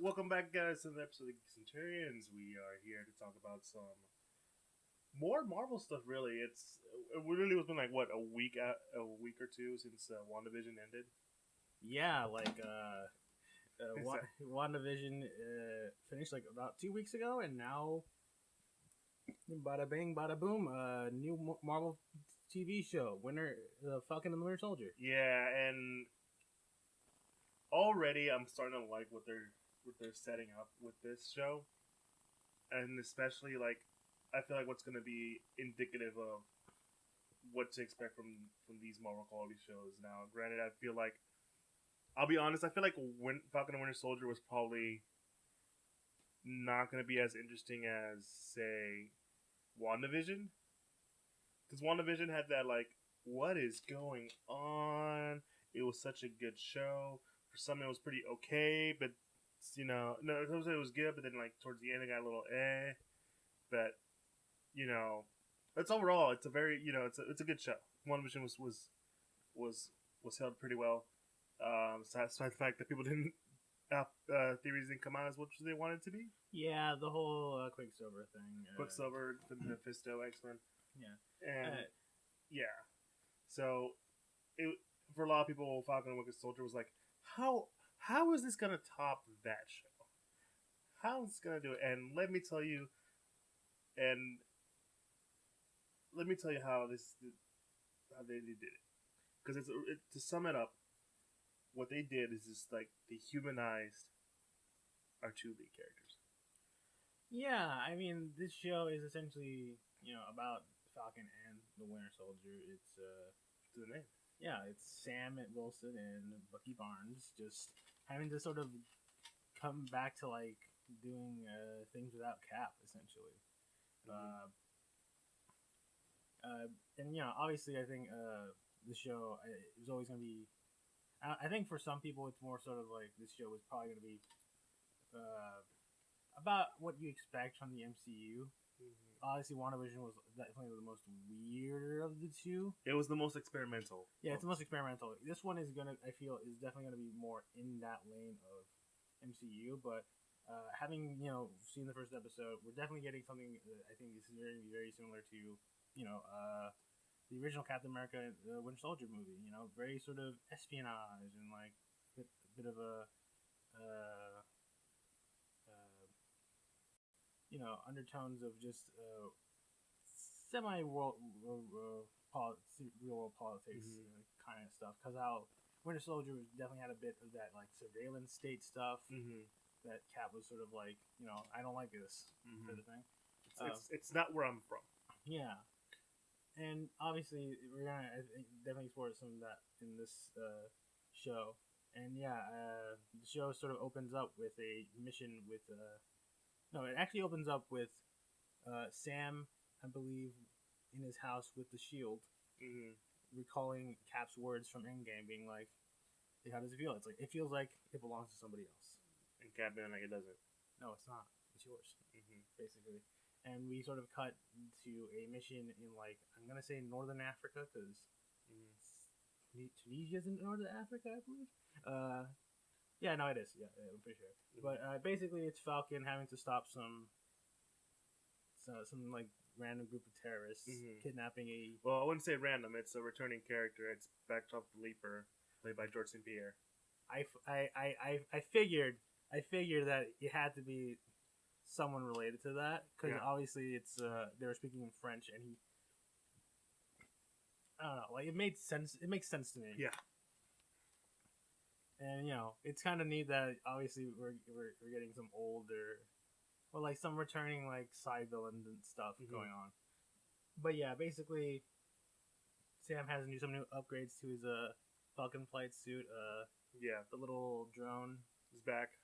Welcome back, guys, to the episode of Geek Centurions. We are here to talk about some more Marvel stuff. Really, it really was been like what a week or two since WandaVision ended. Yeah, WandaVision finished like about 2 weeks ago, and now, bada bing, bada boom, new Marvel TV show, the Falcon and the Winter Soldier. Yeah, and already I'm starting to like what they're setting up with this show, and especially like I feel like what's going to be indicative of what to expect from these Marvel quality shows. Now, granted, I feel like I'll be honest. I feel like Falcon and Winter Soldier was probably not going to be as interesting as, say, WandaVision. Because WandaVision had that, like, what is going on? It was such a good show. For some, it was pretty okay, but, no, it was good, but then, like, towards the end, it got a little eh. But, it's overall, it's a very, it's a good show. WandaVision was held pretty well. Satisfied the fact that people didn't theories didn't come out as much as they wanted to be. Yeah, the whole Quicksilver thing. Quicksilver, the Mephisto, X-Men. Yeah, And yeah, so it for a lot of people, Falcon and Winter Soldier was like, how is this gonna top that show? How is this gonna do it? And let me tell you how they did it. Because to sum it up, what they did is just like they humanized our two lead characters. yeah. I mean, this show is essentially about Falcon and the Winter Soldier. It's To the name. Yeah, it's Sam Wilson and Bucky Barnes just having to sort of come back to like doing things without Cap, essentially. Mm-hmm. And obviously, I think the show is always going to be. I think for some people, it's more sort of like this show is probably going to be about what you expect from the MCU. Mm-hmm. Obviously, WandaVision was definitely the most weirder of the two. It was the most experimental. Yeah, it's the most experimental. This one is I feel, is definitely gonna be more in that lane of MCU. But having seen the first episode, we're definitely getting something that I think is very very similar to the original Captain America, the Winter Soldier movie. Very sort of espionage and like a bit of a undertones of just semi real world politics kind of stuff. Because how Winter Soldier definitely had a bit of that like surveillance state stuff that Cap was sort of like, I don't like this sort of thing. It's not where I'm from. Yeah, and obviously we're gonna definitely explore some of that in this show. And the show sort of opens up with a mission with no, it actually opens up with Sam, I believe, in his house with the shield, recalling Cap's words from Endgame, being like, hey, "How does it feel?" It's like it feels like it belongs to somebody else. And Cap being like, it doesn't. No, it's not. It's yours, basically. And we sort of cut to a mission in like I'm gonna say Northern Africa because Tunisia's in Northern Africa, I believe. Yeah, no, it is. Yeah, I'm pretty sure. But basically, it's Falcon having to stop some like random group of terrorists kidnapping a. Well, I wouldn't say random. It's a returning character. It's Backdrop the Leaper, played by George St. Pierre. I figured that it had to be someone related to that because obviously it's they were speaking in French and he. I don't know. Like it made sense. It makes sense to me. Yeah. And it's kind of neat that obviously we're getting some older, or like some returning like side villains and stuff going on. But yeah, basically, Sam has some new upgrades to his Falcon flight suit. The little drone is back.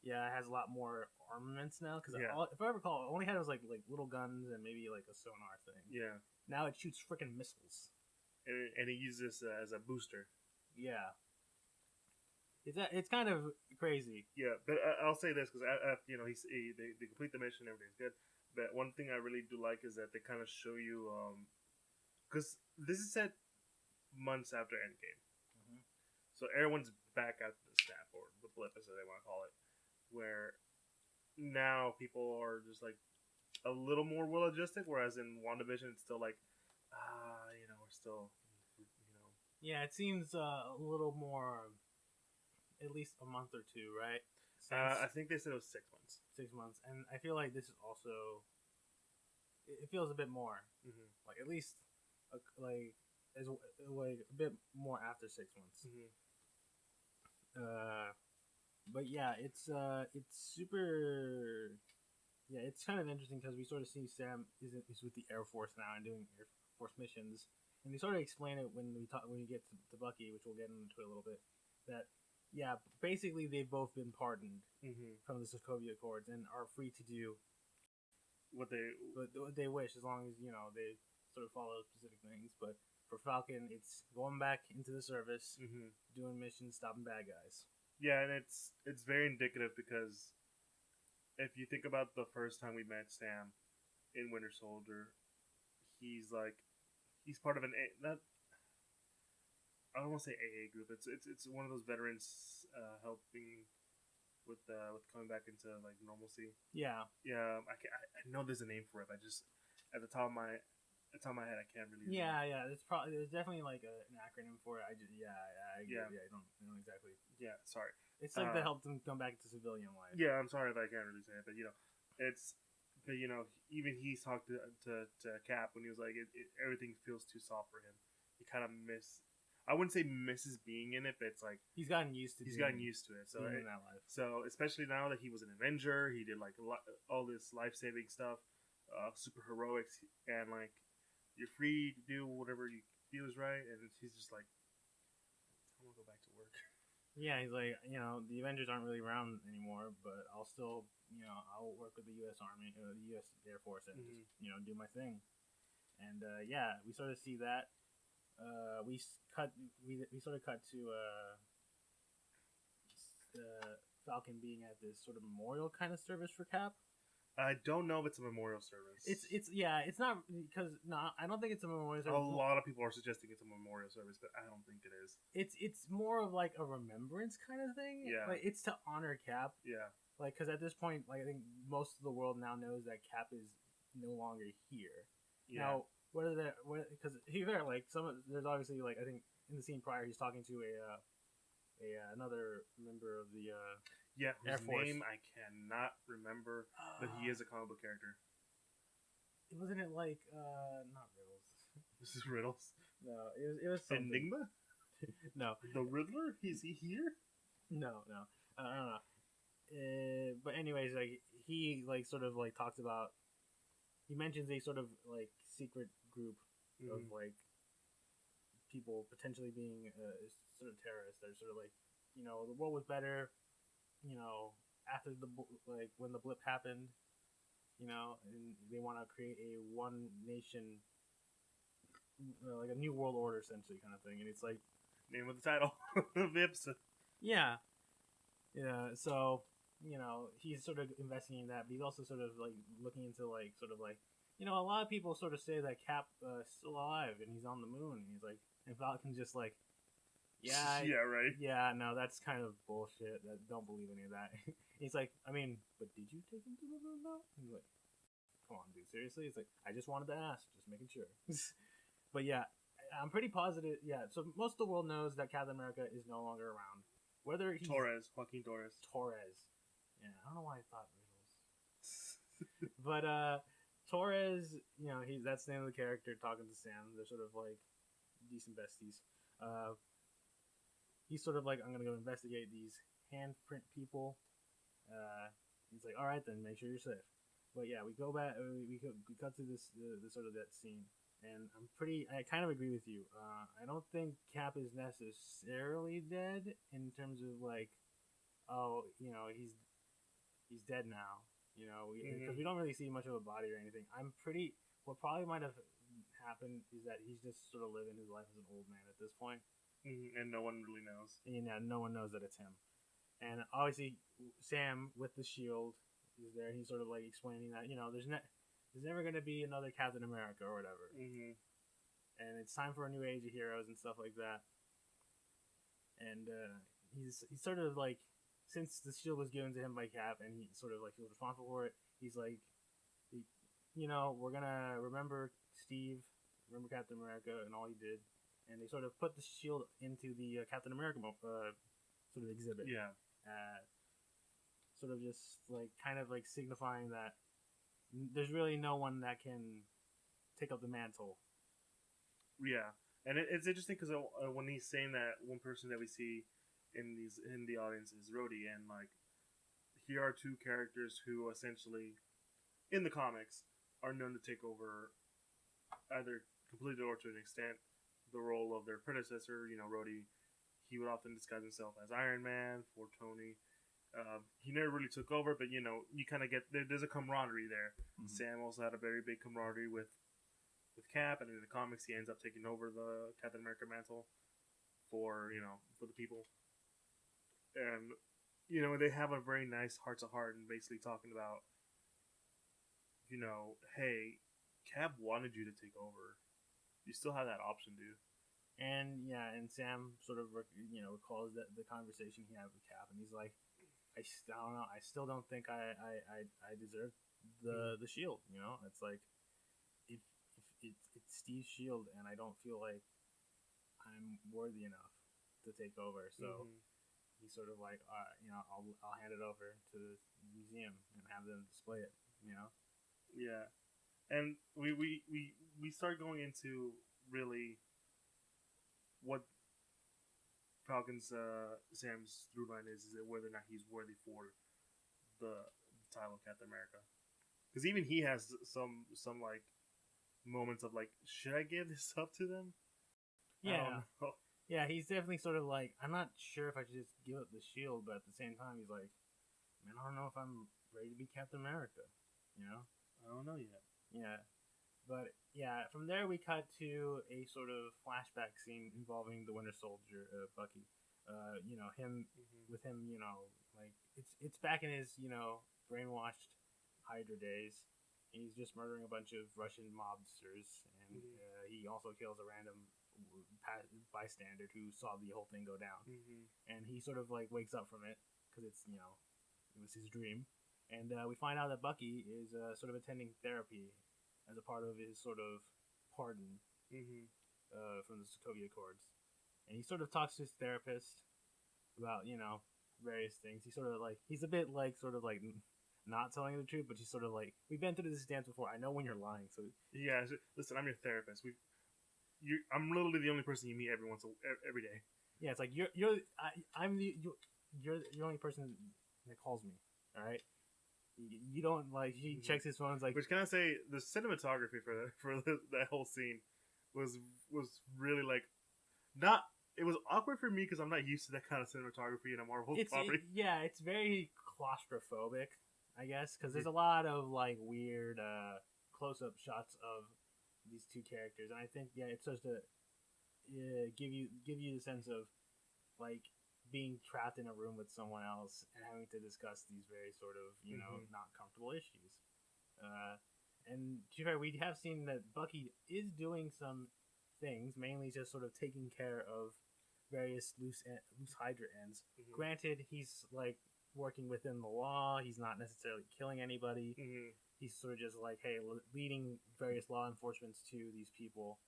Yeah, it has a lot more armaments now because if I recall, it only had was like little guns and maybe like a sonar thing. Yeah. Now it shoots freaking missiles. And he uses this as a booster. Yeah. It's kind of crazy. Yeah, but I'll say this because they complete the mission, everything's good. But one thing I really do like is that they kind of show you because this is set months after Endgame, so everyone's back at the snap or the blip, as they want to call it. where now people are just like a little more well adjusted, whereas in WandaVision it's still like, we're still, Yeah, it seems a little more, at least a month or two, right? I think they said it was 6 months. 6 months, and I feel like this is also. It feels a bit more, like at least, like as like a bit more after 6 months. But yeah, it's super. Yeah, it's kind of interesting because we sort of see Sam is with the Air Force now and doing Air Force missions, and they sort of explain it when we get to Bucky, which we'll get into a little bit. That basically they've both been pardoned from the Sokovia Accords and are free to do what they wish, as long as they sort of follow specific things. But for Falcon, it's going back into the service, doing missions, stopping bad guys. Yeah, and it's very indicative because if you think about the first time we met Sam in Winter Soldier, he's part of an I don't want to say AA group. It's one of those veterans helping with coming back into like normalcy. Yeah. I know there's a name for it. But I just at the top of my head I can't really. Yeah. There's definitely like an acronym for it. I don't know exactly. Yeah, sorry. It's like to help them come back to civilian life. Yeah, I'm sorry if I can't really say it, but even he's talked to Cap when he was like, everything feels too soft for him. He kind of I wouldn't say misses being in it, but it's like he's gotten used to it. So in that life. So especially now that he was an Avenger, he did like all this life saving stuff, super heroics, and like you're free to do whatever you feel is right, and he's just like, I want to go back to work. Yeah, he's like, the Avengers aren't really around anymore, but I'll still, I'll work with the U.S. Army, the U.S. Air Force, and just, do my thing. And we sort of see that. We sort of cut to Falcon being at this sort of memorial kind of service for Cap. I don't know if it's a memorial service. It's not because I don't think it's a memorial service. A lot of people are suggesting it's a memorial service, but I don't think it is. It's more of like a remembrance kind of thing. Yeah, like it's to honor Cap. Yeah, like because at this point, like I think most of the world now knows that Cap is no longer here. Yeah. Now, because there's obviously like I think in the scene prior he's talking to another member of the Air Force. Name I cannot remember, but he is a comic book character. Wasn't it like not Riddles? This is Riddles. No, it was something. Enigma. No, the Riddler. Is he here? No, I don't know. But anyways, like he like sort of like talks about. He mentions a sort of like secret group of like people potentially being sort of terrorists. They're sort of like, the world was better, after when the blip happened, and they want to create a one nation, like a new world order essentially kind of thing. And it's like name of the title of the episode. Yeah. So he's sort of investing in that, but he's also sort of like looking into like sort of like a lot of people sort of say that Cap is still alive and he's on the moon, and he's like, and Falcon's just like, yeah, right, yeah, no, that's kind of bullshit. Don't believe any of that. He's like, I mean, but did you take him to the moon though? He's like, come on, dude, seriously? He's like, I just wanted to ask, just making sure. But yeah, I'm pretty positive. Yeah, so most of the world knows that Captain America is no longer around. Whether he's Joaquin Torres. Yeah, I don't know why I thought Riddles. But Torres, that's the name of the character talking to Sam. They're sort of like decent besties. He's sort of like, I'm gonna go investigate these handprint people. He's like, all right then, make sure you're safe. But yeah, we go back. We cut to this sort of that scene, and I kind of agree with you. I don't think Cap is necessarily dead in terms of like, he's dead now. Because we don't really see much of a body or anything. What probably might have happened is that he's just sort of living his life as an old man at this point. And no one really knows. And no one knows that it's him. And obviously, Sam with the shield is there, and he's sort of like explaining that there's never going to be another Captain America or whatever. And it's time for a new age of heroes and stuff like that. And he's sort of like since the shield was given to him by Cap and he sort of like was responsible for it, he's like, we're gonna remember Steve, remember Captain America and all he did, and they sort of put the shield into the Captain America sort of exhibit. Yeah. Sort of just like kind of like signifying that there's really no one that can take up the mantle. Yeah, and it's interesting because when he's saying that, one person that we see in the audience is Rhodey, and like here are two characters who essentially, in the comics, are known to take over either completely or to an extent the role of their predecessor. Rhodey, he would often disguise himself as Iron Man for Tony. He never really took over, but you kind of get there's a camaraderie there. Mm-hmm. Sam also had a very big camaraderie with Cap, and in the comics, he ends up taking over the Captain America mantle for the people. And they have a very nice heart to heart, and basically talking about, hey, Cap wanted you to take over. You still have that option, dude. And Sam sort of recalls the conversation he had with Cap, and he's like, I don't know, I still don't think I deserve the shield. It's like if it's Steve's shield, and I don't feel like I'm worthy enough to take over. So he's sort of like, I'll hand it over to the museum and have them display it. Yeah, and we start going into really what Falcon's Sam's through line is that whether or not he's worthy for the title of Captain America, because even he has some like moments of like, should I give this up to them? Yeah. Yeah, he's definitely sort of like, I'm not sure if I should just give up the shield, but at the same time, he's like, man, I don't know if I'm ready to be Captain America. I don't know yet. Yeah. But yeah, from there we cut to a sort of flashback scene involving the Winter Soldier, Bucky. Him with him, like it's back in his, brainwashed Hydra days. And he's just murdering a bunch of Russian mobsters, and he also kills a random bystander who saw the whole thing go down. And he sort of like wakes up from it because it's it was his dream. And we find out that Bucky is sort of attending therapy as a part of his sort of pardon from the Sokovia Accords. And he sort of talks to his therapist about, various things. He's a bit like, sort of like not telling the truth, but she's sort of like, we've been through this dance before. I know when you're lying. So yeah, listen, I'm your therapist. I'm literally the only person you meet every day. Yeah, it's like you're the only person that calls me. All right. You don't like. He checks his phone. Like, which can I say, the cinematography for that whole scene was really like not. It was awkward for me because I'm not used to that kind of cinematography in a Marvel property. It's very claustrophobic, I guess, because there's a lot of like weird close-up shots of these two characters, and I think it's supposed to give you the sense of like being trapped in a room with someone else and having to discuss these very sort of not comfortable issues. And to be fair, we have seen that Bucky is doing some things, mainly just sort of taking care of various loose Hydra ends. Granted, he's like working within the law. He's not necessarily killing anybody. He's sort of just like, hey, leading various law enforcements to these people.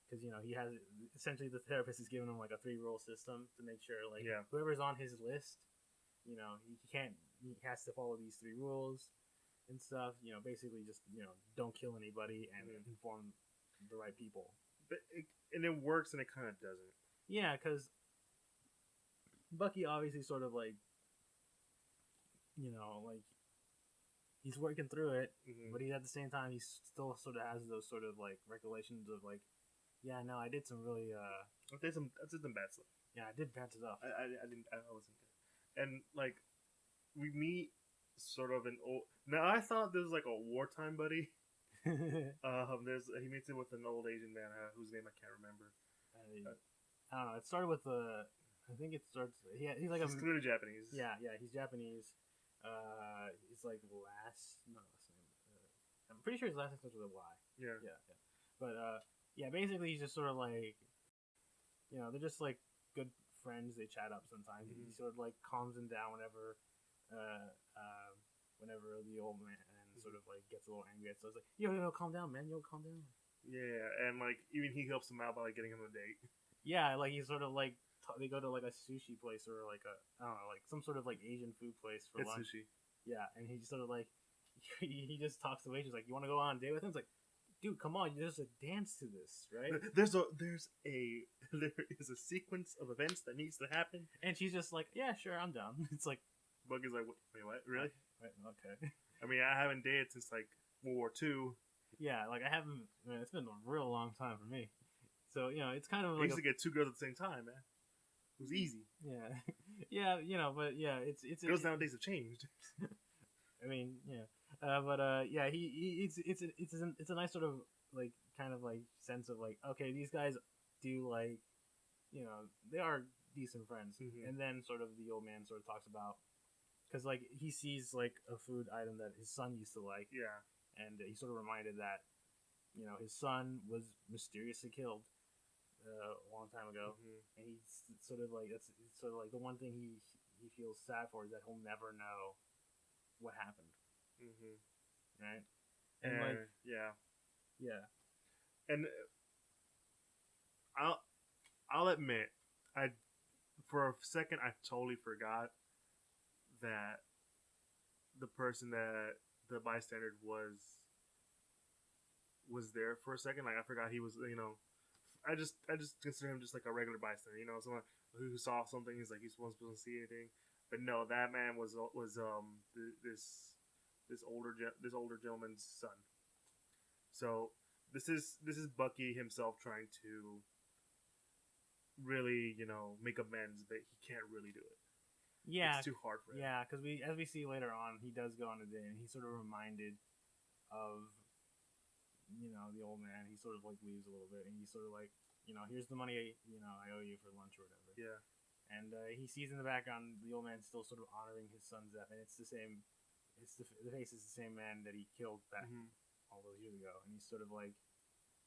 Because, he has, essentially the therapist is giving him like a 3-rule system to make sure like whoever's on his list, he has to follow these 3 rules and stuff. Basically just, don't kill anybody and inform the right people. But it works and it kind of doesn't. Yeah, because Bucky obviously sort of like, like he's working through it, but he at the same time he still sort of has those sort of like recollections of like, yeah, no, I did some really I did some bad stuff. Yeah, I did bad stuff. I wasn't good. And like we meet sort of an old. Now I thought this was like a wartime buddy. He meets it with an old Asian man whose name I can't remember. I don't know. It started with I think it starts. He's like he's clearly Japanese. Yeah, he's Japanese. He's like last name. I'm pretty sure his last name starts with a Y. Yeah. But basically he's just sort of like, they're just like good friends. They chat up sometimes. Mhm. He sort of like calms him down whenever, whenever the old man sort of like gets a little angry. So it's like, yo, calm down, man. Yo, calm down. Yeah, and like even he helps him out by like getting him a date. Yeah, like he's sort of like they go to like a sushi place or like I don't know, like some sort of like Asian food place for It's lunch. sushi. Yeah, and he sort of like he just talks to the waitress like, you want to go on a date with him? It's like, dude, come on, there's a dance to this, right? There is a sequence of events that needs to happen, and she's just like, yeah, sure, I'm down. It's like, Bucky's like, wait, what? Really? Right, okay. I mean, I haven't dated since like World War II. Yeah, like I haven't. Man, it's been a real long time for me. So it's kind of I like used to get 2 girls at the same time, man. It was easy. Yeah, yeah, but yeah, it's girls nowadays have changed. I mean, yeah, yeah, it's a nice sort of like kind of like sense of like, okay, these guys do like, they are decent friends, and then sort of the old man sort of talks about because like he sees like a food item that his son used to like, yeah, and he's sort of reminded that his son was mysteriously killed a long time ago, and he's sort of like that's sort of like the one thing he feels sad for is that he'll never know what happened, right? And like yeah, and I'll admit, for a second I totally forgot that the person that the bystander was there for a second. Like I forgot he was. I just consider him just like a regular bystander. Someone who saw something. He's like he's wasn't supposed to see anything. But no, that man was this older gentleman's son. So this is Bucky himself trying to really make amends, but he can't really do it. Yeah, it's too hard for him. Yeah, because as we see later on, he does go on a date, and he's sort of reminded of the old man. He sort of like leaves a little bit, and he's sort of like, here's the money I owe you for lunch or whatever. Yeah. And he sees in the background the old man still sort of honoring his son's death, and it's the same. It's the face is the same man that he killed back all those years ago, and he's sort of like,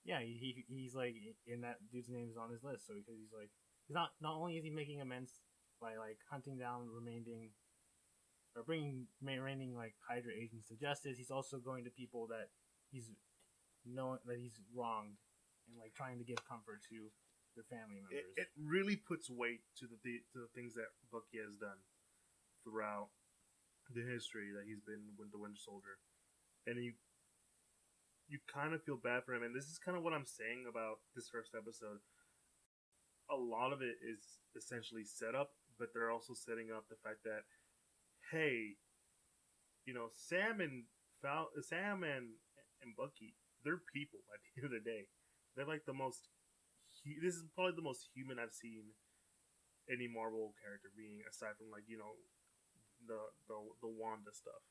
yeah, he's like, in that dude's name is on his list, so because he's like, he's not only is he making amends by like hunting down remaining like Hydra agents to justice, he's also going to people that he's knowing that he's wronged and like trying to give comfort to their family members. It really puts weight to the things that Bucky has done throughout the history that he's been with the Winter Soldier, and you kind of feel bad for him. And this is kind of what I'm saying about this first episode. A lot of it is essentially set up, but they're also setting up the fact that, hey, Sam and Bucky, they're people at the end of the day. They're like the most. This is probably the most human I've seen any Marvel character being, aside from like the Wanda stuff.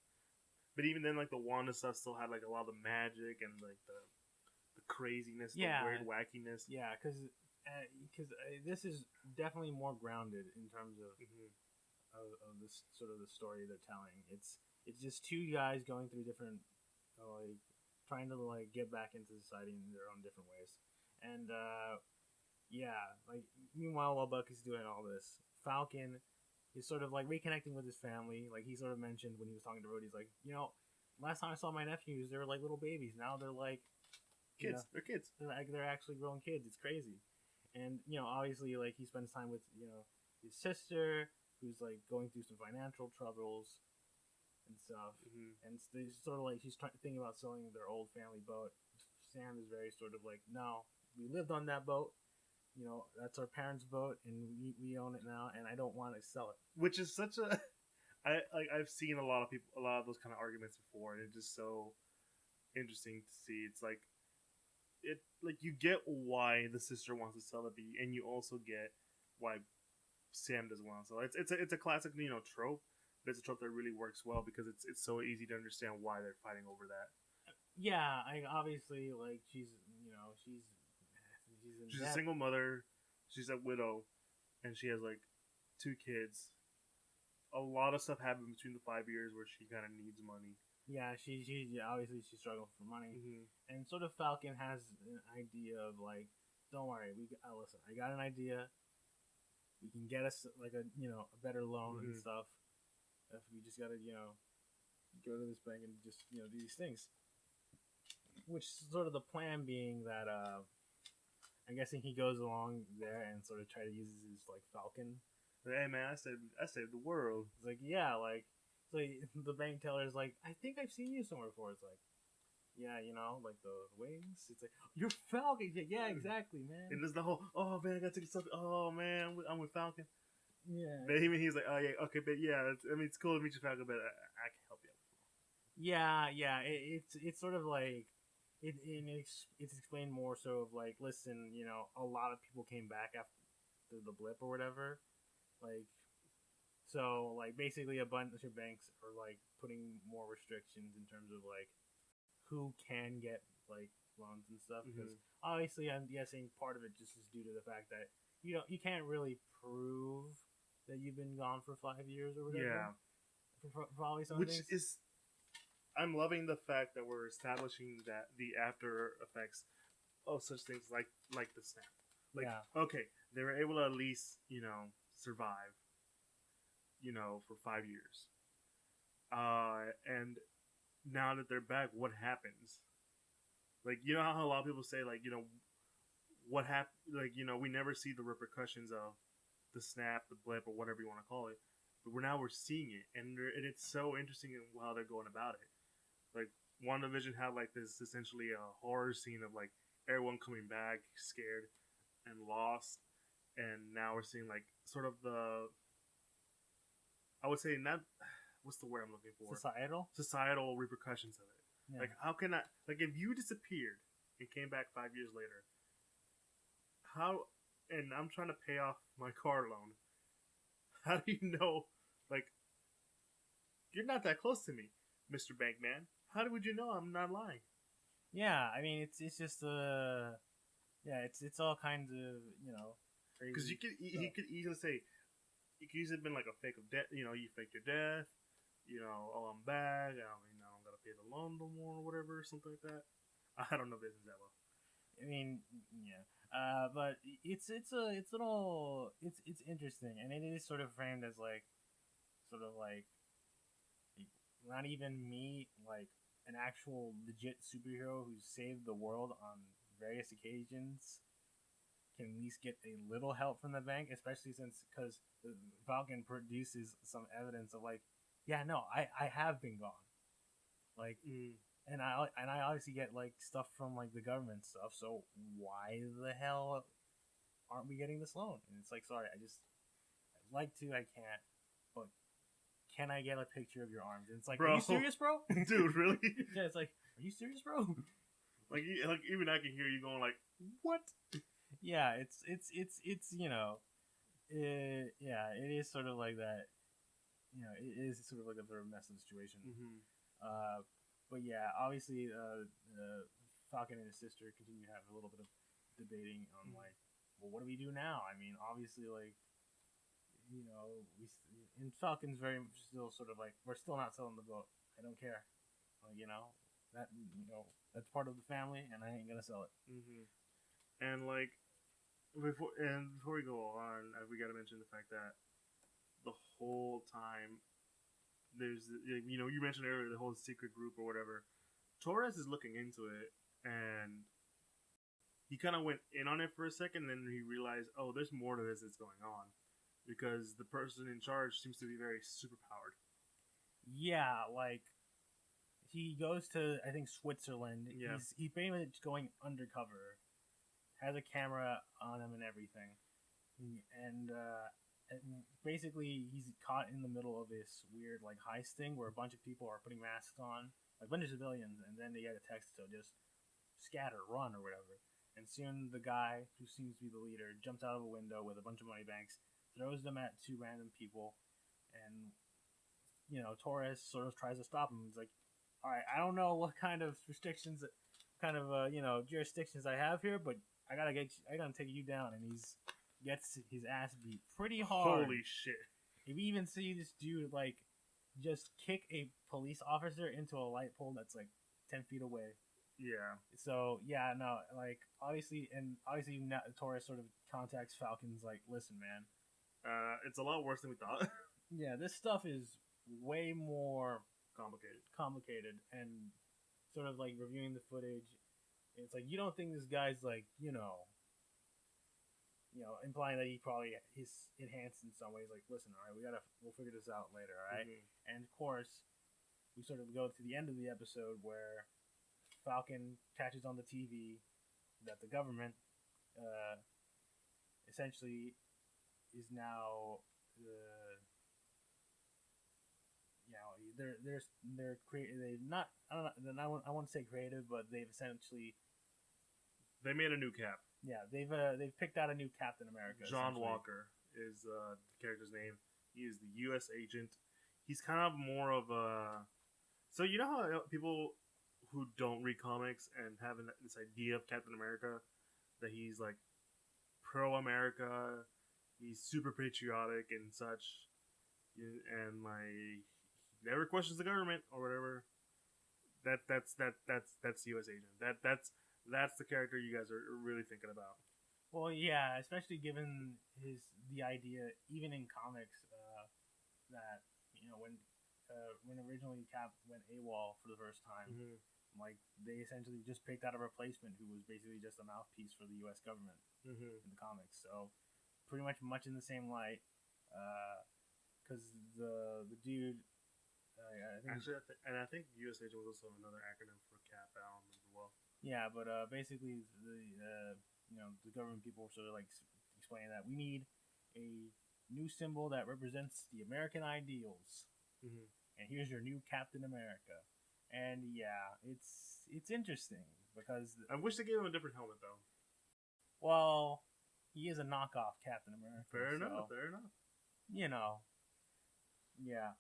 But even then, like the Wanda stuff still had like a lot of the magic and like the craziness, the weird wackiness. Yeah, because this is definitely more grounded in terms of of this sort of the story they're telling. It's just two guys going through different like trying to like get back into society in their own different ways. And like meanwhile while Bucky's doing all this, Falcon is sort of like reconnecting with his family. Like he sort of mentioned when he was talking to Rhodey, he's like, last time I saw my nephews, they were like little babies. Now they're like kids. They're kids. They're actually grown kids. It's crazy. And obviously like he spends time with his sister, who's like going through some financial troubles and stuff. And it's sort of like she's thinking about selling their old family boat. Sam is very sort of like, no, we lived on that boat. That's our parents' boat, and we own it now, and I don't want to sell it. Which is such a, I've seen a lot of those kind of arguments before, and it's just so interesting to see. It's like, you get why the sister wants to sell it, and you also get why Sam doesn't want to sell it. It's a classic trope, but it's a trope that really works well because it's so easy to understand why they're fighting over that. Yeah, obviously like she's a single mother, she's a widow, and she has like 2 kids. A lot of stuff happened between the 5 years where she kind of needs money. Yeah, she obviously she's struggling for money, and sort of Falcon has an idea of like, don't worry, listen, I got an idea. we can get us like a a better loan and Mhm. stuff. If we just gotta go to this bank and just do these things. Which sort of the plan being that I'm guessing he goes along there and sort of try to use his like Falcon. Hey man, I saved the world. It's like yeah, like so the bank teller is like, I think I've seen you somewhere before. It's like yeah, like the wings. It's like you're Falcon. Yeah, exactly, man. And there's the whole, oh man, I gotta take something. Oh man, I'm with Falcon. Yeah. But even he's like, oh yeah, okay, but yeah, it's cool to meet you, Falcon, but I can help you. Yeah. It's sort of like it's explained more so of like, listen, a lot of people came back after the blip or whatever, like. So, like, basically, a bunch of banks are like putting more restrictions in terms of like who can get like loans and stuff. Because obviously, I'm guessing part of it just is due to the fact that you can't really prove that you've been gone for 5 years or whatever. Yeah, for all these which things. is, I'm loving the fact that we're establishing that the after effects of such things like the snap. Like, yeah. Okay, they were able to at least survive. For 5 years. And now that they're back, what happens? Like, how a lot of people say, like, what happened? Like, we never see the repercussions of the snap, the blip, or whatever you want to call it. But we're seeing it, and it's so interesting in how they're going about it. Like, WandaVision had like this essentially a horror scene of like everyone coming back scared and lost, and now we're seeing like sort of I would say not. What's the word I'm looking for? Societal repercussions of it. Yeah. Like, how can I? Like, if you disappeared and came back 5 years later, how? And I'm trying to pay off my car loan. How do you know? Like, you're not that close to me, Mr. Bankman. How would you know I'm not lying? Yeah, I mean it's just it's all kinds of crazy. Because he could easily say. It could easily have been like a fake of death. You faked your death. Oh, I'm back. I'm gonna pay the loan no more or whatever, something like that. I don't know business that well. I mean, yeah. But it's interesting, and it is sort of framed as like, sort of like, not even me, like an actual legit superhero who's saved the world on various occasions can at least get a little help from the bank, especially because the Falcon produces some evidence of like, yeah, no, I have been gone, like, and I obviously get like stuff from like the government stuff. So why the hell aren't we getting this loan? And it's like, sorry, I'd like to, I can't, but can I get a picture of your arms? And it's like, bro, are you serious, bro? Dude, really? Yeah, it's like, are you serious, bro? Like even I can hear you going like, what? Yeah, it's yeah, it is sort of like that. It is sort of like a sort of messy situation. But yeah, obviously, Falcon and his sister continue to have a little bit of debating on like, well, what do we do now? I mean, obviously, like, and Falcon's very much still sort of like, we're still not selling the boat. I don't care. Like, that that's part of the family, and I ain't gonna sell it. And like, before we go on, we got to mention the fact that the whole time there's you mentioned earlier the whole secret group or whatever. Torres is looking into it, and he kind of went in on it for a second, and then he realized, oh, there's more to this that's going on, because the person in charge seems to be very superpowered. Yeah, like, he goes to, I think, Switzerland. Yeah. He's pretty much going undercover, has a camera on him and everything, and basically he's caught in the middle of this weird like heist thing where a bunch of people are putting masks on, like a bunch of civilians, and then they get a text to just scatter, run, or whatever. And soon the guy who seems to be the leader jumps out of a window with a bunch of money banks, throws them at two random people, and Torres sort of tries to stop him. He's like, all right, I don't know what kind of restrictions, jurisdictions I have here, but I gotta take you down. And he's gets his ass beat pretty hard. Holy shit! You even see this dude like just kick a police officer into a light pole that's like 10 feet away. Yeah. So yeah, no, like obviously Torres sort of contacts Falcon's like, listen, man, It's a lot worse than we thought. Yeah, this stuff is way more Complicated. and sort of like reviewing the footage. It's like you don't think this guy's like implying that he's enhanced in some ways. Like, listen, all right, we'll figure this out later, all right? Mm-hmm. And of course, we sort of go to the end of the episode where Falcon catches on the TV that the government essentially is now they're not I won't say creative, but they've essentially made a new Cap. Yeah, they've picked out a new Captain America. John Walker is the character's name. He is the U.S. agent. He's kind of more of a... So you know how people who don't read comics and have this idea of Captain America, that he's like pro-America, he's super patriotic and such, and like he never questions the government or whatever. That's the U.S. agent. That's the character you guys are really thinking about. Well, yeah, especially given the idea, even in comics, that when originally Cap went AWOL for the first time, like they essentially just picked out a replacement who was basically just a mouthpiece for the U.S. government in the comics. So pretty much in the same light, because the dude. I think U.S. agent was also another acronym for Cap. I don't remember well. Yeah, but basically the government people were sort of like explaining that we need a new symbol that represents the American ideals, and here's your new Captain America. And yeah, it's interesting because I wish they gave him a different helmet though. Well, he is a knockoff Captain America. Fair enough. Yeah.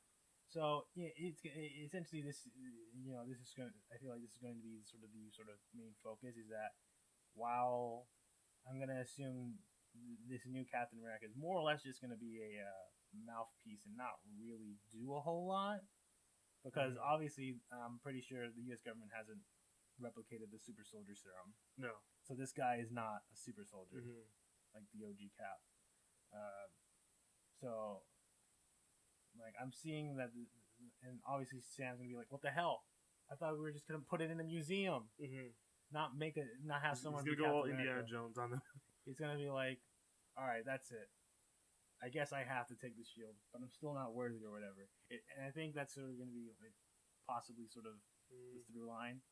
So yeah, it's essentially this. This is going. I feel like this is going to be the sort of main focus. Is that while I'm going to assume this new Captain America is more or less just going to be a mouthpiece and not really do a whole lot, because obviously I'm pretty sure the U.S. government hasn't replicated the super soldier serum. No. So this guy is not a super soldier like the OG Cap. So. Like, I'm seeing that, and obviously Sam's gonna be like, "What the hell? I thought we were just gonna put it in a museum, not have someone." He's gonna go all Indiana Jones on them. He's gonna be like, "All right, that's it. I guess I have to take the shield, but I'm still not worthy or whatever." And I think that's sort of gonna be like possibly sort of the through line,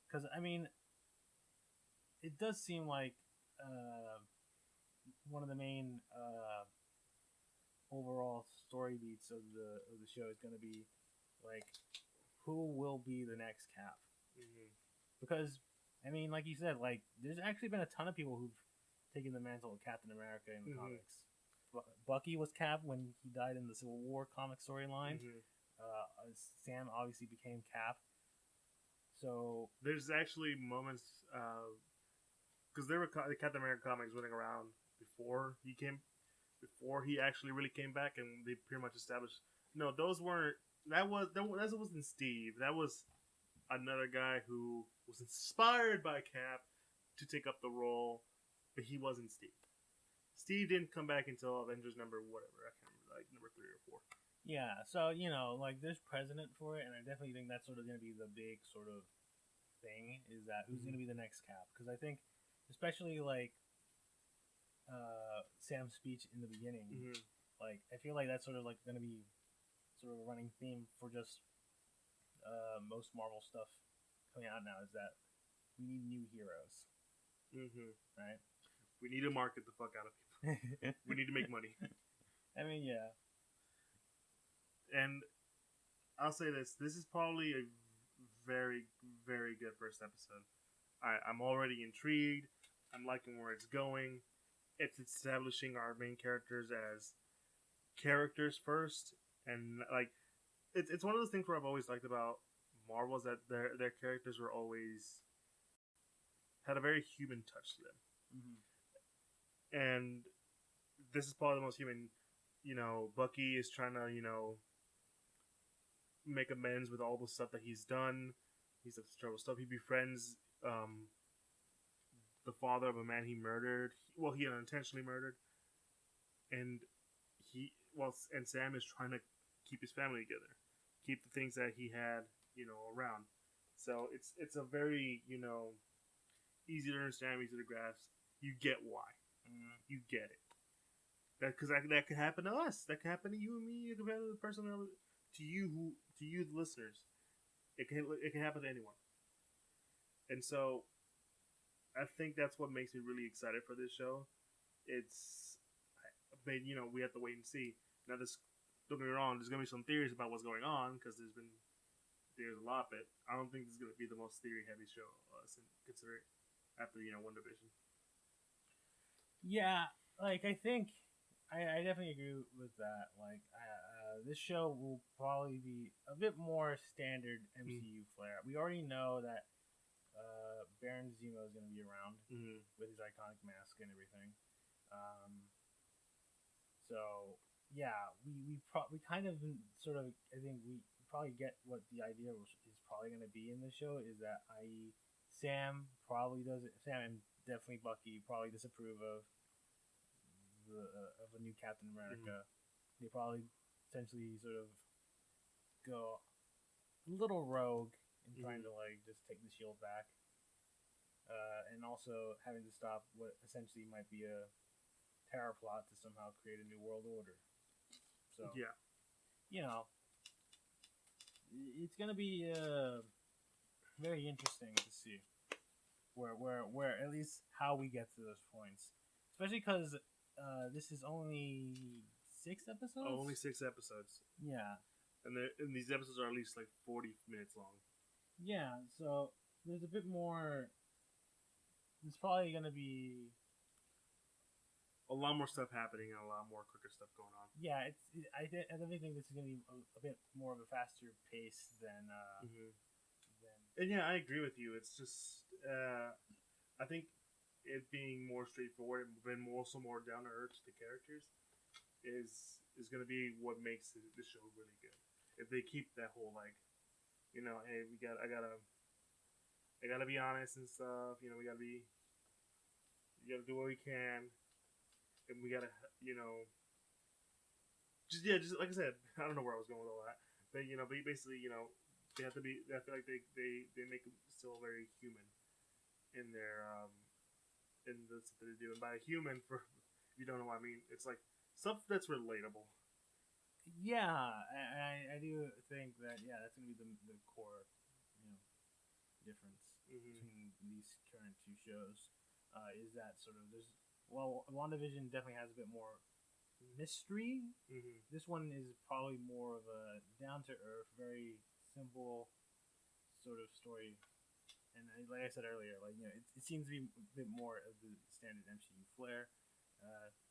because I mean, it does seem like one of the main overall story beats of the show is going to be like, who will be the next Cap? Because I mean, like you said, like there's actually been a ton of people who've taken the mantle of Captain America in the comics. Bucky was Cap when he died in the Civil War comic storyline. Sam obviously became Cap. So there's actually moments because there were Captain America comics running around before he actually really came back, and they pretty much established. No, those weren't. That wasn't Steve. That was another guy who was inspired by Cap to take up the role, but he wasn't Steve. Steve didn't come back until Avengers number whatever. I can't remember, like number 3 or 4. Yeah, so like there's precedent for it, and I definitely think that's sort of going to be the big sort of thing, is that who's going to be the next Cap? Because I think, especially like. Sam's speech in the beginning, like I feel like that's sort of like going to be sort of a running theme for just most Marvel stuff coming out now, is that we need new heroes, right? We need to market the fuck out of people. We need to make money. I mean, yeah. And I'll say this is probably a very, very good first episode. I'm already intrigued. I'm liking where it's going. It's establishing our main characters as characters first, and like it's one of those things where I've always liked about Marvel, is that their characters were always had a very human touch to them, and this is probably the most human. Bucky is trying to make amends with all the stuff that he's done. He's done terrible stuff. He befriends the father of a man he murdered. Well, he unintentionally murdered. And and Sam is trying to keep his family together, keep the things that he had, around. So it's a very, easy to understand, easy to grasp. You get why. You get it. That could happen to us. That could happen to you and me. It could happen to the person, to you, the listeners. It can happen to anyone. And so, I think that's what makes me really excited for this show. But we have to wait and see. Now, don't get me wrong. There's gonna be some theories about what's going on because there's a lot, but I don't think this is gonna be the most theory heavy show. Consider it after WandaVision. Yeah, like I think I definitely agree with that. Like, this show will probably be a bit more standard MCU flair. We already know that Baron Zemo is going to be around with his iconic mask and everything. So yeah, we kind of sort of, I think we probably get what the idea is probably going to be in the show, is that, i.e., Sam and definitely Bucky probably disapprove of a new Captain America. They probably essentially sort of go a little rogue in trying to just take the shield back, and also having to stop what essentially might be a terror plot to somehow create a new world order. So yeah, it's gonna be very interesting to see where at least how we get to those points, especially because this is only 6 episodes. Only 6 episodes. Yeah, and these episodes are at least 40 minutes long. Yeah, so there's a bit more. There's probably gonna be a lot more stuff happening and a lot more quicker stuff going on. Yeah, I definitely think this is gonna be a bit more of a faster pace than. And yeah, I agree with you. It's just I think it being more straightforward and also more down to earth to the characters is going to be what makes the show really good. If they keep that whole hey, I gotta be honest and stuff. We gotta do what we can, and we gotta just like I said. I don't know where I was going with all that, but basically they have to be. I feel like they make them still very human in their in the stuff that they do. And by human, for if you don't know what I mean, it's like stuff that's relatable. Yeah, I do think that that's gonna be the core difference between these current two shows. Is that sort of WandaVision definitely has a bit more mystery. This one is probably more of a down to earth, very simple sort of story, and like I said earlier, it seems to be a bit more of the standard MCU flair.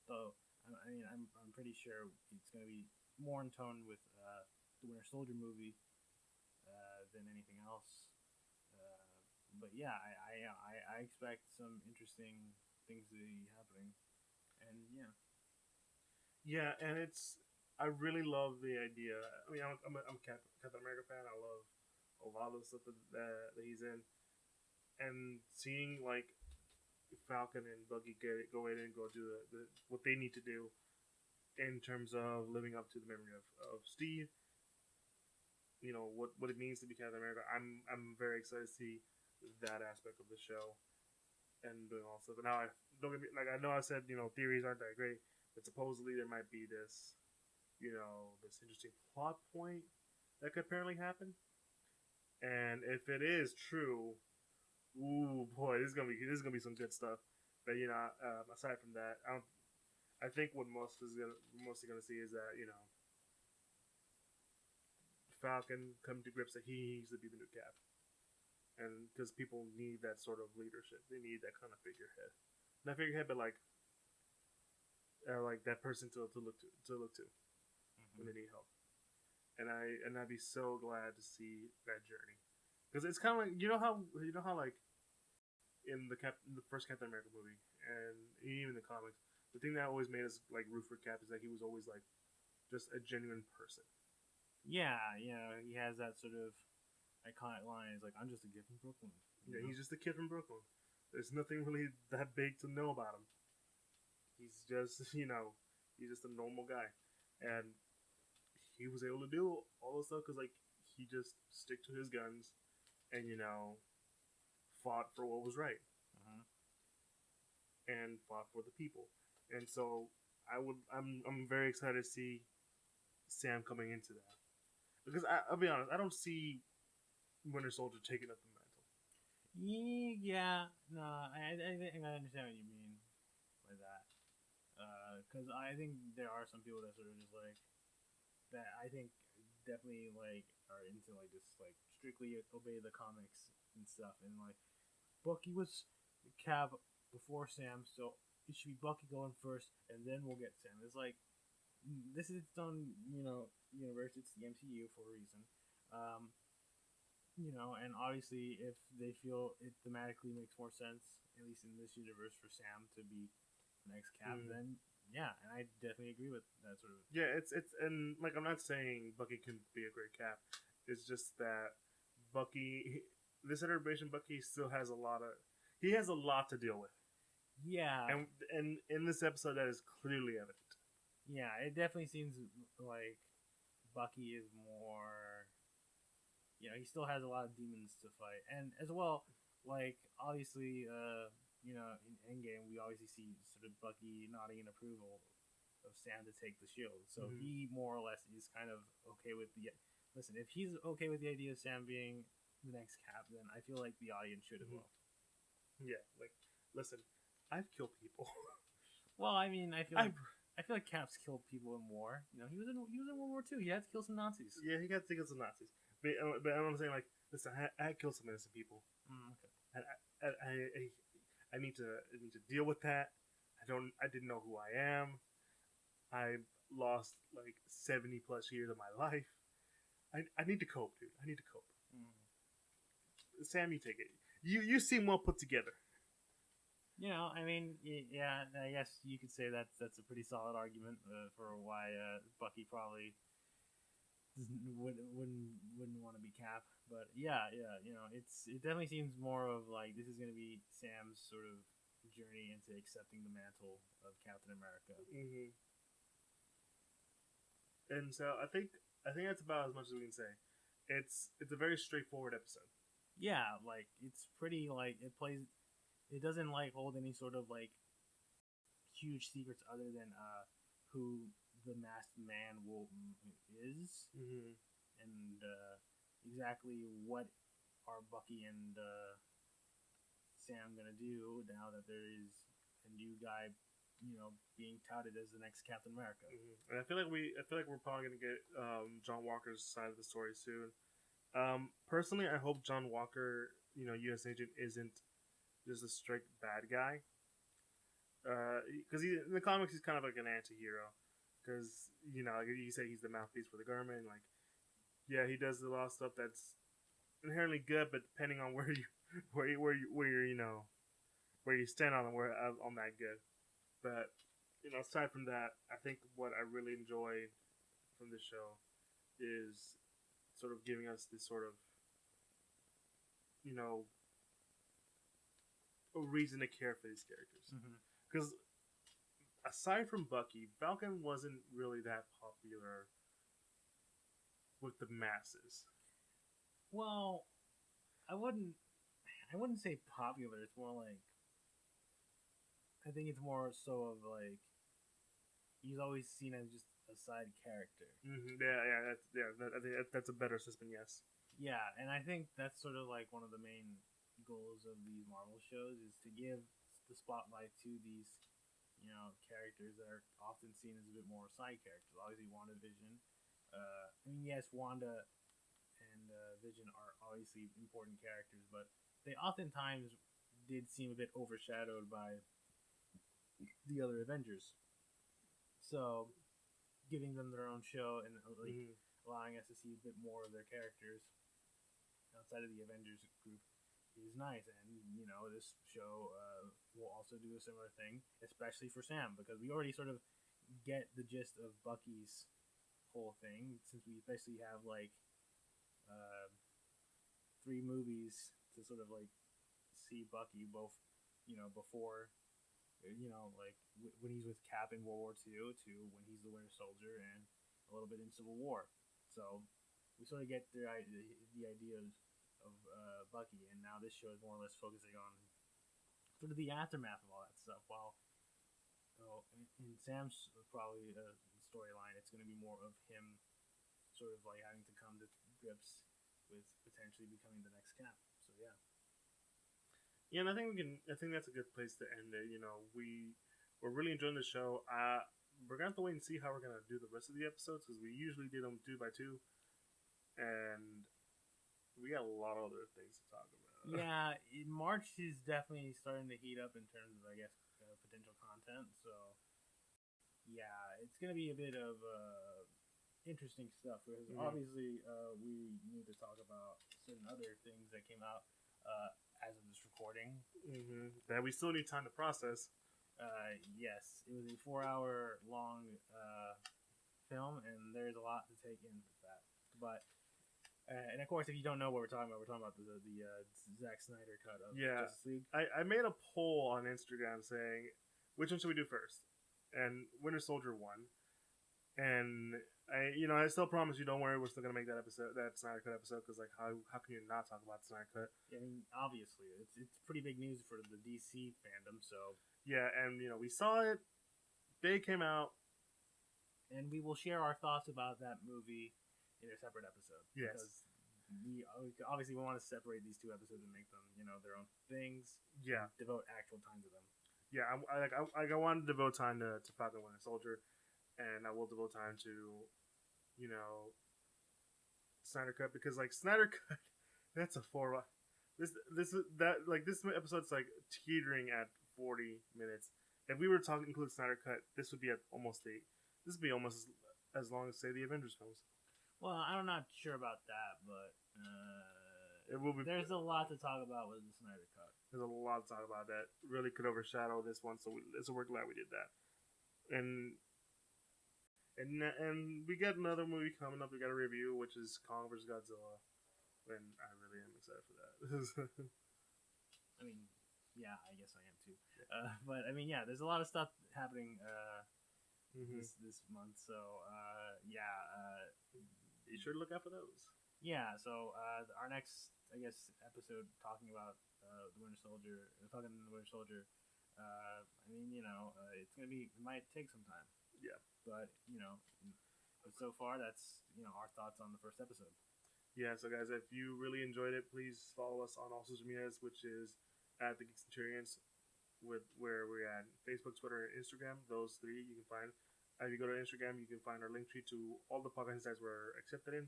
Though I'm pretty sure it's going to be more in tone with the Winter Soldier movie than anything else. But yeah, I expect some interesting things to be happening, and yeah, and I really love the idea. I mean, I'm a Captain America fan. I love a lot of the stuff that he's in, and seeing Falcon and Bucky go in and go do the what they need to do in terms of living up to the memory of Steve. What it means to be Captain America. I'm very excited to see that aspect of the show and doing all stuff. But now don't get me I know I said theories aren't that great, but supposedly there might be this this interesting plot point that could apparently happen. And if it is true, ooh boy, this is gonna be some good stuff. But aside from that, I think what mostly gonna see is that Falcon come to grips that he needs to be the new Cap, and because people need that sort of leadership, they need that kind of figurehead, not figurehead, but like that person to look to when they need help. And I'd be so glad to see that journey, because it's kind of like how in the first Captain America movie and even the comics, the thing that always made us root for Cap is that he was always just a genuine person. Yeah, he has that sort of iconic line. It's I'm just a kid from Brooklyn. Yeah, he's just a kid from Brooklyn. There's nothing really that big to know about him. He's just he's just a normal guy. and he was able to do all this stuff because like he just stick to his guns, and fought for what was right Uh-huh. and fought for the people. And so I'm very excited to see Sam coming into that because I'll be honest, I don't see Winter Soldier taking up the mantle. Yeah, no, I think I understand what you mean by that. Because I think there are some people that sort of just like that. I think definitely like are into like just like strictly obey the comics and stuff, and like Bucky was Cap before Sam, so it should be Bucky going first, and then we'll get Sam. It's like this is its own universe. It's the MCU for a reason. Um, and obviously, if they feel it thematically makes more sense, at least in this universe, for Sam to be the next Cap, then yeah, and I definitely agree with that sort of. Yeah, it's and like I'm not saying Bucky can be a great Cap. It's just that this iteration, Bucky still has a lot to deal with. Yeah, And in this episode, that is clearly evident. Yeah, it definitely seems like Bucky is more. He still has a lot of demons to fight, and as well, like obviously, in Endgame, we obviously see sort of Bucky nodding in approval of Sam to take the shield. So he more or less is kind of okay with the. Listen, if he's okay with the idea of Sam being the next Cap, then I feel like the audience should as well. Yeah, like listen, I've killed people. Well, I mean, I feel like Cap's killed people in war. He was in World War II. He had to kill some Nazis. Yeah, he got to kill some Nazis. But I'm saying, like, listen, I killed some innocent people. Okay. And I need to deal with that. I didn't know who I am. I lost like 70 plus years of my life. I need to cope, dude. I need to cope. Sam, you take it. You seem well put together. I mean, yeah, I guess you could say that's a pretty solid argument for why Bucky probably wouldn't want to be Cap. But yeah, it definitely seems more of like this is going to be Sam's sort of journey into accepting the mantle of Captain America. Mm-hmm. And so I think that's about as much as we can say. It's a very straightforward episode. Yeah, like it's pretty like it doesn't like hold any sort of like huge secrets other than who the masked man is, and exactly what are Bucky and Sam gonna do now that there is a new guy, being touted as the next Captain America. And I feel like we're probably gonna get John Walker's side of the story soon. Personally, I hope John Walker, U.S. agent, isn't just a strict bad guy. Because in the comics he's kind of like an anti-hero. Because you say he's the mouthpiece for the government. Like, yeah, he does a lot of stuff that's inherently good, but depending on where you stand on that good. But aside from that, I think what I really enjoyed from this show is sort of giving us this sort of a reason to care for these characters. Because aside from Bucky, Falcon wasn't really that popular with the masses. Well, I wouldn't say popular. It's more like I think it's more so of like he's always seen as just a side character. Yeah. I think that's a better assessment. Yes. Yeah, and I think that's sort of like one of the main goals of these Marvel shows is to give the spotlight to these, characters that are often seen as a bit more side characters. Obviously, WandaVision. Yes, Wanda and Vision are obviously important characters, but they oftentimes did seem a bit overshadowed by the other Avengers. So, giving them their own show and allowing us to see a bit more of their characters outside of the Avengers group is nice. And this show will also do a similar thing, especially for Sam, because we already sort of get the gist of Bucky's whole thing, since we basically have like 3 movies to sort of like see Bucky both, before You know, like when he's with Cap in World War II to when he's the Winter Soldier and a little bit in Civil War. So we sort of get the idea of Bucky, and now this show is more or less focusing on sort of the aftermath of all that stuff. While in Sam's probably storyline, it's going to be more of him sort of like having to come to grips with potentially becoming the next Cap. So yeah. Yeah, and I think that's a good place to end it. You know, we're really enjoying the show. We're gonna have to wait and see how we're gonna do the rest of the episodes because we usually do them 2 by 2, and we got a lot of other things to talk about. Yeah, March is definitely starting to heat up in terms of, I guess, potential content. So yeah, it's gonna be a bit of interesting stuff because obviously we need to talk about certain other things that came out as of this recording. That we still need time to process. Yes, it was a 4-hour long film, and there's a lot to take in with that. But and of course, if you don't know what we're talking about the Zack Snyder cut of Justice League. I made a poll on Instagram saying which one should we do first, and Winter Soldier won. And I still promise you, don't worry, we're still gonna make that Snyder Cut episode because like how can you not talk about the Snyder Cut? I mean, obviously, it's pretty big news for the DC fandom. So yeah, and we saw it. Day came out, and we will share our thoughts about that movie in a separate episode. Yes, because we obviously want to separate these 2 episodes and make them their own things. Yeah, devote actual time to them. Yeah, I wanted to devote time to Falcon Winter Soldier. And I will devote time to, Snyder Cut because like Snyder Cut, that's a 4. This episode's like teetering at 40 minutes. If we were to include Snyder Cut, this would be at almost 8. This would be almost as long as say the Avengers films. Well, I'm not sure about that, but it will be. There's a lot to talk about with the Snyder Cut. There's a lot to talk about that really could overshadow this one, so we're glad we did that. And we got another movie coming up. We got a review, which is Kong vs. Godzilla, and I really am excited for that. I mean, yeah, I guess I am too. But I mean, yeah, there's a lot of stuff happening this month. So be sure to look out for those. Yeah. So our next, I guess, episode talking about the Winter Soldier, talking the Winter Soldier. I mean, it's gonna be. It might take some time. Yeah. But but so far that's our thoughts on the first episode. Yeah, so guys, if you really enjoyed it, please follow us on all social medias, which is at the Geek Centurions, where we're at Facebook, Twitter, and Instagram. Those 3 you can find. If you go to Instagram, you can find our link tree to all the podcast sites we're accepted in,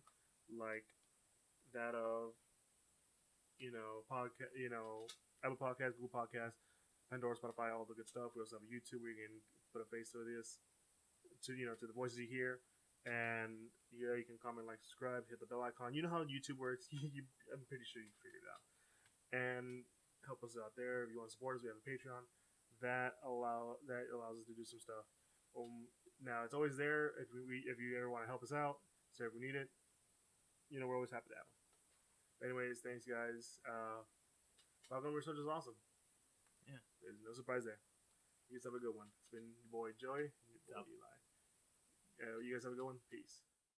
like that of podcast, Apple Podcasts, Google Podcasts, Pandora, Spotify, all the good stuff. We also have a YouTube where you can put a face to this. To the voices you hear, and you can comment, like, subscribe, hit the bell icon. You know how YouTube works. I'm pretty sure you figured it out. And help us out there. If you want to support us, we have a Patreon that allows us to do some stuff. Now it's always there if you ever want to help us out. So if we need it, we're always happy to have them. Anyways, thanks guys. Falcon Research is awesome. Yeah, there's no surprise there. You guys have a good one. It's been your boy Joey and your boy Eli. You guys have a good one. Peace.